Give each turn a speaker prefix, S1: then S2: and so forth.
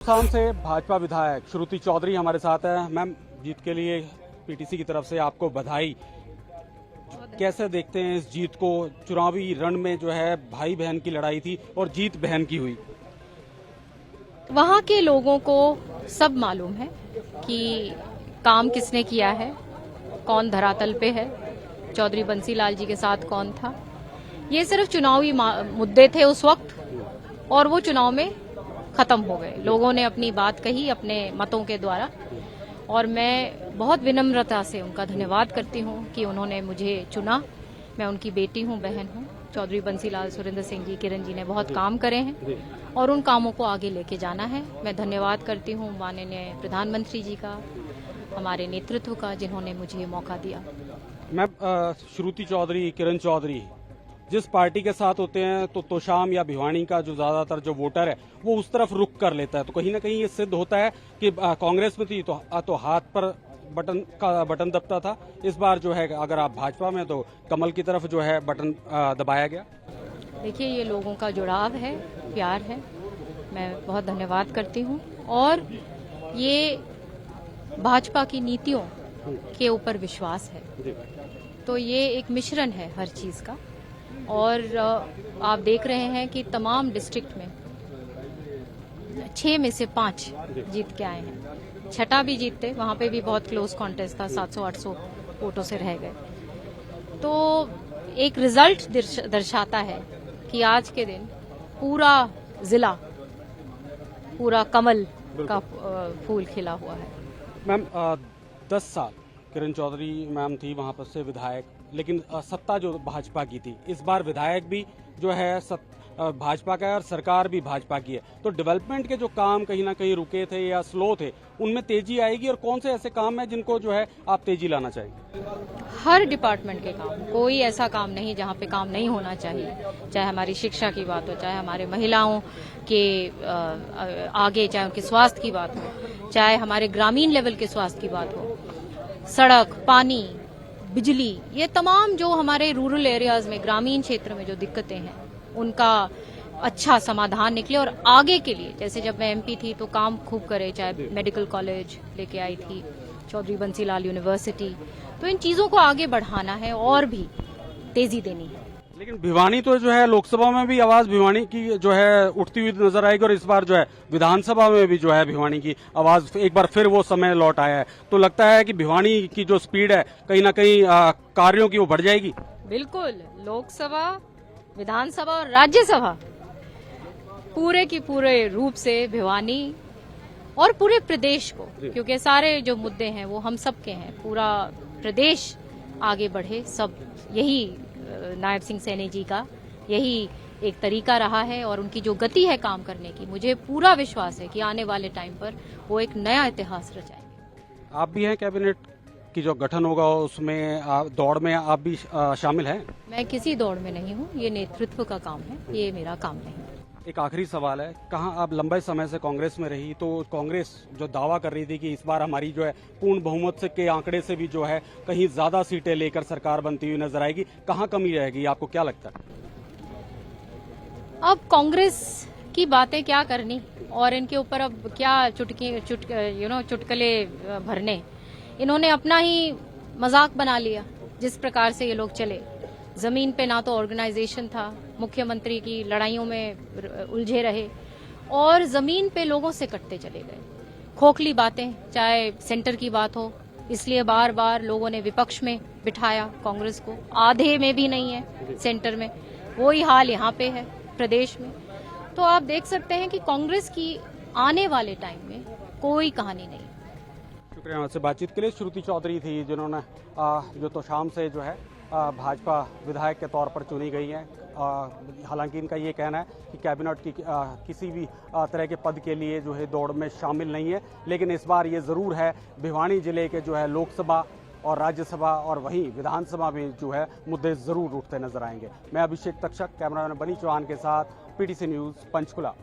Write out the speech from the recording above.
S1: शाम से भाजपा विधायक श्रुति चौधरी हमारे साथ है। मैम, जीत के लिए पीटीसी की तरफ से आपको बधाई। कैसे देखते हैं इस जीत को? चुनावी रण में जो है भाई बहन की लड़ाई थी और जीत बहन की हुई।
S2: वहाँ के लोगों को सब मालूम है कि काम किसने किया है, कौन धरातल पे है, चौधरी बंसीलाल जी के साथ कौन था। ये सिर्फ चुनावी मुद्दे थे उस वक्त और वो चुनाव में खत्म हो गए। लोगों ने अपनी बात कही अपने मतों के द्वारा और मैं बहुत विनम्रता से उनका धन्यवाद करती हूँ कि उन्होंने मुझे चुना। मैं उनकी बेटी हूँ, बहन हूँ। चौधरी बंसीलाल, सुरेंद्र सिंह जी, किरण जी ने बहुत काम करे हैं और उन कामों को आगे लेके जाना है। मैं धन्यवाद करती हूँ माननीय प्रधानमंत्री जी का, हमारे नेतृत्व का, जिन्होंने मुझे मौका दिया।
S1: मैम, श्रुति चौधरी, किरण चौधरी जिस पार्टी के साथ होते हैं तो तोशाम या भिवानी का जो ज्यादातर जो वोटर है वो उस तरफ रुख कर लेता है, तो कहीं ना कहीं ये सिद्ध होता है कि कांग्रेस में थी तो हाथ पर बटन दबता था। इस बार जो है अगर आप भाजपा में तो कमल की तरफ जो है बटन दबाया गया।
S2: देखिए, ये लोगों का जुड़ाव है, प्यार है। मैं बहुत धन्यवाद करती हूँ और ये भाजपा की नीतियों के ऊपर विश्वास है। तो ये एक मिश्रण है हर चीज का और आप देख रहे हैं कि तमाम डिस्ट्रिक्ट में 6 में से 5 जीत के आए हैं। छठा भी जीतते, वहां पे भी बहुत क्लोज कॉन्टेस्ट था, 700-800 वोटों से रह गए। तो एक रिजल्ट दर्शाता है कि आज के दिन पूरा जिला, पूरा कमल का फूल खिला हुआ है।
S1: मैम, 10 साल किरण चौधरी मैम थी वहां पर से विधायक, लेकिन सत्ता जो भाजपा की थी, इस बार विधायक भी जो है भाजपा का है और सरकार भी भाजपा की है। तो डेवलपमेंट के जो काम कहीं ना कहीं रुके थे या स्लो थे, उनमें तेजी आएगी और कौन से ऐसे काम है जिनको जो है आप तेजी लाना चाहेंगे?
S2: हर डिपार्टमेंट के काम, कोई ऐसा काम नहीं जहाँ पे काम नहीं होना चाहिए। चाहे हमारी शिक्षा की बात हो, चाहे हमारे महिलाओं के आगे, चाहे उनके स्वास्थ्य की बात हो, चाहे हमारे ग्रामीण लेवल के स्वास्थ्य की बात हो, सड़क, पानी, बिजली, ये तमाम जो हमारे रूरल एरियाज में, ग्रामीण क्षेत्र में जो दिक्कतें हैं, उनका अच्छा समाधान निकले और आगे के लिए, जैसे जब मैं एमपी थी तो काम खूब करे, चाहे मेडिकल कॉलेज लेके आई थी, चौधरी बंसीलाल यूनिवर्सिटी, तो इन चीजों को आगे बढ़ाना है और भी तेजी देनी है।
S1: लेकिन भिवानी तो जो है लोकसभा में भी आवाज भिवानी की जो है उठती हुई नजर आएगी और इस बार जो है विधानसभा में भी जो है भिवानी की आवाज एक बार फिर वो समय लौट आया है। तो लगता है कि भिवानी की जो स्पीड है कहीं ना कहीं कार्यों की वो बढ़ जाएगी।
S2: बिल्कुल, लोकसभा, विधानसभा और राज्यसभा पूरे की पूरे रूप से भिवानी और पूरे प्रदेश को, क्योंकि सारे जो मुद्दे हैं वो हम सबके हैं, पूरा प्रदेश आगे बढ़े, सब यही नायब सिंह सैनी जी का यही एक तरीका रहा है और उनकी जो गति है काम करने की, मुझे पूरा विश्वास है कि आने वाले टाइम पर वो एक नया इतिहास रचाएंगे।
S1: आप भी हैं कैबिनेट की जो गठन होगा उसमें दौड़ में आप भी शामिल हैं?
S2: मैं किसी दौड़ में नहीं हूँ, ये नेतृत्व का काम है, ये मेरा काम नहीं है।
S1: एक आखिरी सवाल है, कहाँ आप लंबे समय से कांग्रेस में रही, तो कांग्रेस जो दावा कर रही थी कि इस बार हमारी जो है पूर्ण बहुमत से के आंकड़े से भी जो है कहीं ज्यादा सीटें लेकर सरकार बनती हुई नजर आएगी, कहाँ कमी रहेगी, आपको क्या लगता है?
S2: अब कांग्रेस की बातें क्या करनी और इनके ऊपर अब क्या चुटकले भरने। इन्होंने अपना ही मजाक बना लिया जिस प्रकार से ये लोग चले। जमीन पे ना तो ऑर्गेनाइजेशन था, मुख्यमंत्री की लड़ाइयों में उलझे रहे और जमीन पे लोगों से कटते चले गए। खोखली बातें, चाहे सेंटर की बात हो, इसलिए बार बार लोगों ने विपक्ष में बिठाया कांग्रेस को। आधे में भी नहीं है सेंटर में, वही हाल यहाँ पे है प्रदेश में। तो आप देख सकते हैं कि कांग्रेस की आने वाले टाइम में कोई कहानी नहीं।
S1: शुक्रिया आपसे बातचीत के लिए। श्रुति चौधरी थी जिन्होंने जो तोशाम से जो है भाजपा विधायक के तौर पर चुनी गई हैं। हालांकि इनका ये कहना है कि कैबिनेट की किसी भी तरह के पद के लिए जो है दौड़ में शामिल नहीं है, लेकिन इस बार ये ज़रूर है भिवानी जिले के जो है लोकसभा और राज्यसभा और वहीं विधानसभा में जो है मुद्दे ज़रूर उठते नजर आएंगे। मैं अभिषेक तक्षक, कैमरामैन बनी चौहान के साथ, पीटीसी न्यूज़, पंचकुला।